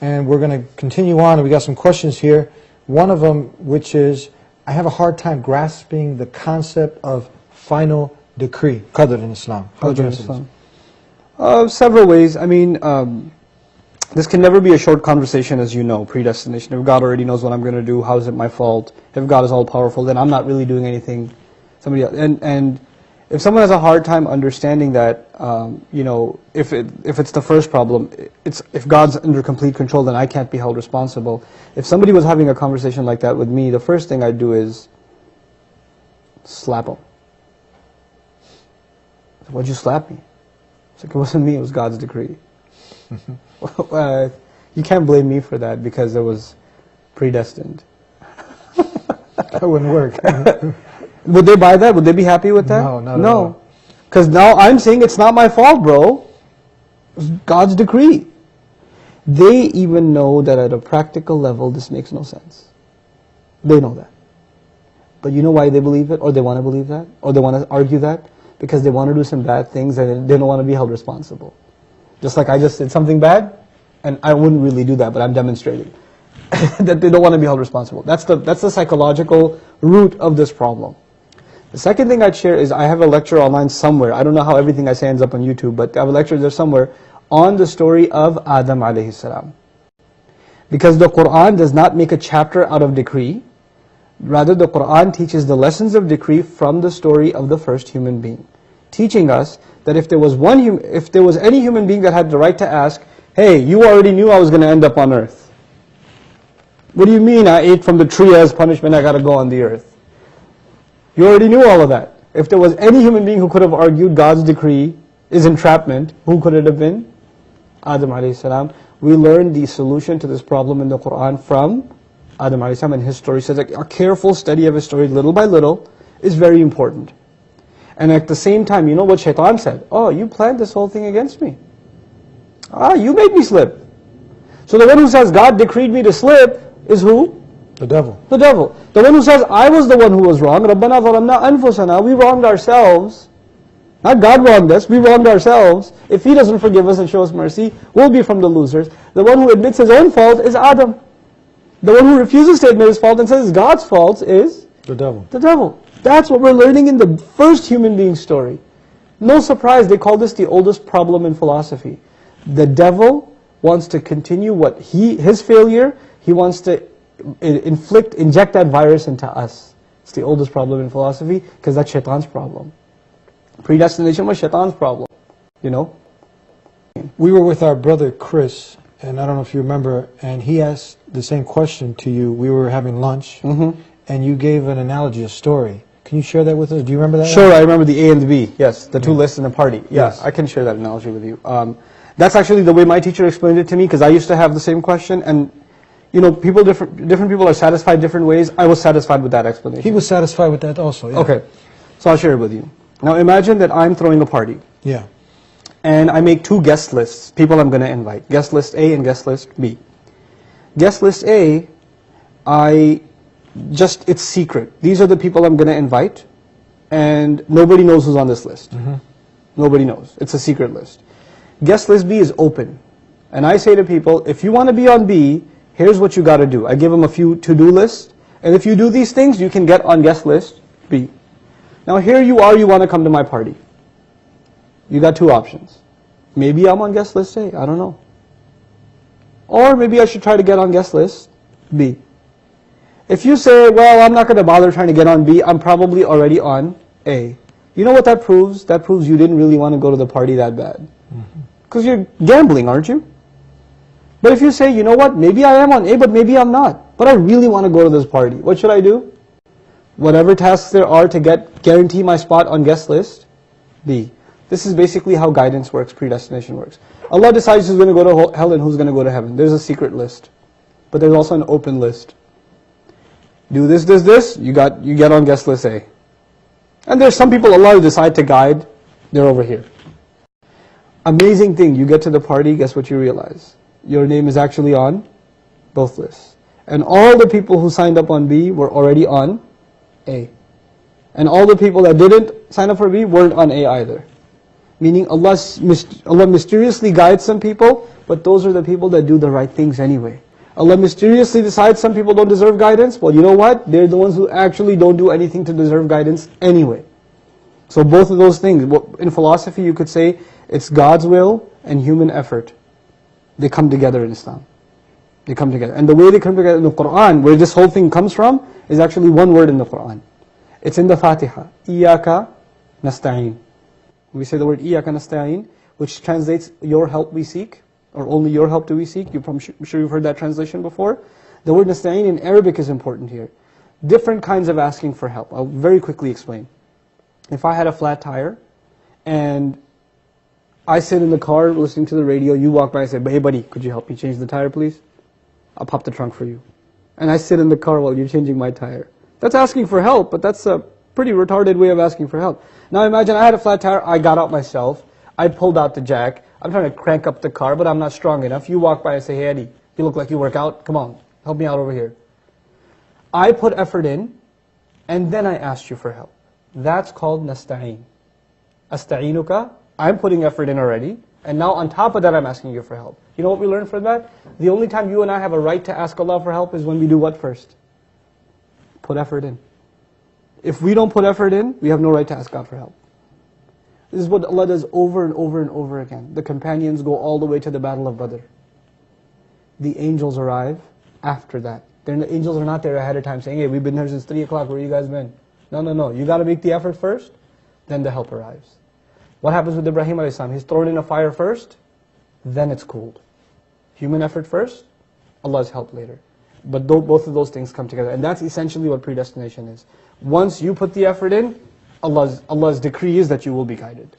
and we're going to continue on. We got some questions here. One of them, which is, I have a hard time grasping the concept of final decree, Qadr in Islam. How would you answer this? Several ways. I mean, this can never be a short conversation, as you know, predestination. If God already knows what I'm going to do, how is it my fault? If God is all-powerful, then I'm not really doing anything. Somebody else. And if someone has a hard time understanding that, you know, if it's the first problem, if God's under complete control, then I can't be held responsible. If somebody was having a conversation like that with me, the first thing I'd do is slap them. Why'd you slap me? It's like, it wasn't me, it was God's decree. You can't blame me for that because it was predestined. That wouldn't work. Would they buy that? Would they be happy with that? No, not at all. Because now I'm saying it's not my fault, bro. It's God's decree. They even know that at a practical level this makes no sense. They know that. But you know why they believe it? Or they want to believe that? Or they want to argue that? Because they want to do some bad things and they don't want to be held responsible. Just like I just did something bad, and I wouldn't really do that, but I'm demonstrating that they don't want to be held responsible. That's the psychological root of this problem. The second thing I'd share is I have a lecture online somewhere. I don't know how everything I say ends up on YouTube, but I have a lecture there somewhere on the story of Adam alayhi salam. Because the Qur'an does not make a chapter out of decree. Rather, the Qur'an teaches the lessons of decree from the story of the first human being, teaching us that if there was any human being that had the right to ask, hey, you already knew I was going to end up on earth. What do you mean I ate from the tree as punishment, I got to go on the earth? You already knew all of that. If there was any human being who could have argued God's decree is entrapment, who could it have been? Adam alayhi salam. We learned the solution to this problem in the Qur'an from Adam alayhi salam, and his story says that a careful study of his story little by little is very important. And at the same time, you know what Shaitan said? Oh, you planned this whole thing against me. You made me slip. So the one who says God decreed me to slip is who? The devil. The devil. The one who says I was the one who was wrong, رَبَّنَا ظَلَمْنَا أَنفُسَنَا, we wronged ourselves. Not God wronged us, we wronged ourselves. If He doesn't forgive us and show us mercy, we'll be from the losers. The one who admits his own fault is Adam. The one who refuses to admit his fault and says it's God's fault is? The devil. The devil. That's what we're learning in the first human being story. No surprise, they call this the oldest problem in philosophy. The devil wants to continue his failure, he wants to inject that virus into us. It's the oldest problem in philosophy because that's Shaitan's problem. Predestination was Shaitan's problem, you know. We were with our brother Chris, and I don't know if you remember, and he asked the same question to you. We were having lunch, and you gave an analogy, a story. Can you share that with us? Do you remember that? Sure, I remember the A and the B. Yes, the two lists in a party. Yeah, yes. I can share that analogy with you. That's actually the way my teacher explained it to me, because I used to have the same question, and you know, different people are satisfied different ways. I was satisfied with that explanation. He was satisfied with that also, yeah. Okay, so I'll share it with you. Now imagine that I'm throwing a party. Yeah. And I make two guest lists, people I'm going to invite. Guest list A and guest list B. Guest list A, it's secret. These are the people I'm going to invite, and nobody knows who's on this list. Nobody knows. It's a secret list. Guest list B is open. And I say to people, if you want to be on B, here's what you got to do. I give them a few to-do lists, and if you do these things, you can get on guest list B. Now here you are, you want to come to my party. You got two options. Maybe I'm on guest list A, I don't know. Or maybe I should try to get on guest list B. If you say, well, I'm not going to bother trying to get on B, I'm probably already on A. You know what that proves? That proves you didn't really want to go to the party that bad. Because you're gambling, aren't you? But if you say, you know what, maybe I am on A, but maybe I'm not. But I really want to go to this party. What should I do? Whatever tasks there are to guarantee my spot on guest list B. This is basically how guidance works, predestination works. Allah decides who's going to go to hell and who's going to go to heaven. There's a secret list. But there's also an open list. Do this, you get on guest list A. And there's some people Allah will decide to guide, they're over here. Amazing thing, you get to the party, guess what you realize? Your name is actually on both lists. And all the people who signed up on B were already on A. And all the people that didn't sign up for B weren't on A either. Meaning Allah mysteriously guides some people, but those are the people that do the right things anyway. Allah mysteriously decides some people don't deserve guidance. Well, you know what? They're the ones who actually don't do anything to deserve guidance anyway. So both of those things, in philosophy you could say it's God's will and human effort. They come together in Islam. They come together. And the way they come together in the Qur'an, where this whole thing comes from, is actually one word in the Qur'an. It's in the Fatiha. Iyaka nasta'in. We say the word Iyaka nasta'in, which translates your help we seek, or only your help do we seek. I'm sure you've heard that translation before. The word nasta'in in Arabic is important here. Different kinds of asking for help. I'll very quickly explain. If I had a flat tire, and I sit in the car listening to the radio, you walk by and say, hey buddy, could you help me change the tire please? I'll pop the trunk for you. And I sit in the car while you're changing my tire. That's asking for help, but that's a pretty retarded way of asking for help. Now imagine I had a flat tire, I got out myself, I pulled out the jack, I'm trying to crank up the car, but I'm not strong enough. You walk by and say, hey Eddie, you look like you work out, come on, help me out over here. I put effort in, and then I asked you for help. That's called nasta'in. Asta'inuka, I'm putting effort in already, and now on top of that I'm asking you for help. You know what we learned from that? The only time you and I have a right to ask Allah for help is when we do what first? Put effort in. If we don't put effort in, we have no right to ask God for help. This is what Allah does over and over and over again. The companions go all the way to the Battle of Qadr. The angels arrive after that. The angels are not there ahead of time saying, hey, we've been here since 3 o'clock, where you guys been? No. You got to make the effort first, then the help arrives. What happens with Ibrahim a.s.? He's thrown in a fire first, then it's cooled. Human effort first, Allah's help later. But both of those things come together. And that's essentially what predestination is. Once you put the effort in, Allah's decree is that you will be guided.